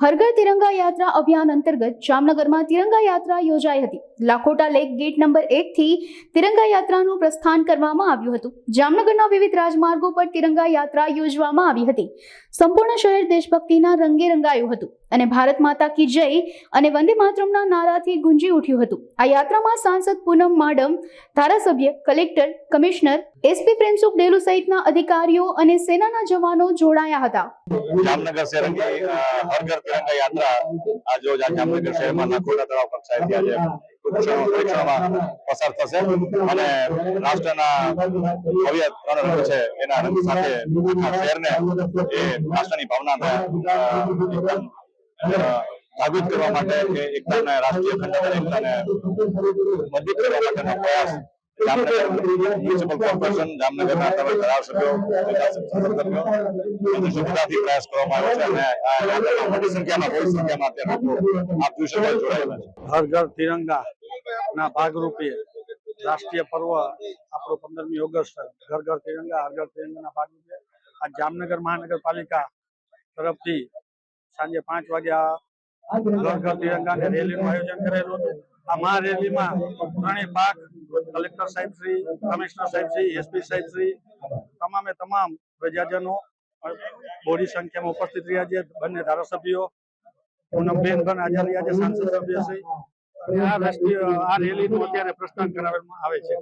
હર ઘર તિરંગા યાત્રા અભિયાન અંતર્ગત જામનગરમાં તિરંગા યાત્રા યોજાઈ હતી। લાખોટા લેક ગેટ નંબર 1 થી તિરંગા યાત્રાનું પ્રસ્થાન કરવામાં આવ્યું હતું। જામનગરના વિવિધ રાજમાર્ગો પર તિરંગા યાત્રા યોજવામાં આવી હતી। સંપૂર્ણ શહેર દેશભક્તિના રંગે રંગાયું હતું અને ભારત માતા કી જય અને વંદે માતરમના નારાથી ગુંજી ઉઠ્યું હતું। આ યાત્રામાં સાંસદ પૂનમ માડમ, ધારાસભ્ય, collector, commissioner, SP Premsukh Delu સહિતના અધિકારીઓ અને સેનાના જવાનો જોડાયા હતા। જામનગર શહેરની હર ઘર તિરંગા યાત્રા आज जामनगर शहर में लाखोटा तलाव कक्षाएથી આજે પરીક્ષામાં પસાર થશે અને રાષ્ટ્રના ભવ્ય ત્રણ રંગ છે એના રંગ સાથે આખા શહેરને એ રાષ્ટ્રની ભાવનાને જાગૃત કરવા માટે કે એકતાને રાષ્ટ્રીય અખંડતાને એકતાને મજબૂત કરવા માટેનો પ્રયાસ જામનગર મ્યુનિસિપલ કોર્પોરેશન જામનગરના તમામ ધારાસભ્યો બધાથી પ્રયાસ કરવામાં આવ્યો છે અને મોટી સંખ્યામાં બહુ સંખ્યામાં અત્યારે લોકો આપ જોઈ શકો જોડાયેલા છે। હર ઘર તિરંગા ના ભાગરૂપે રાષ્ટ્રીય પર્વ આપણો 15મી ઓગસ્ટ ઘર ઘર તિરંગા હર ઘર તિરંગાના ભાગરૂપે આ જામનગર મહાનગરપાલિકા તરફથી સાંજે 5 વાગ્યા ઘર ઘર તિરંગાની રેલીનું આયોજન કરેલું હતું। આ મહારેલીમાં ત્રણેય ભાગ કલેક્ટર સાહેબ શ્રી, કમિશનર સાહેબ શ્રી, એસપી સાહેબ શ્રી તમામે તમામ પ્રજાજનો બોડી સંખ્યામાં ઉપસ્થિત રહ્યા છે। બંને ધારાસભ્યો પૂનમબેન પણ હાજર રહ્યા છે, સાંસદ સભ્ય શ્રી। આ રેલીનું અત્યારે પ્રસ્થાન કરાવવામાં આવે છે।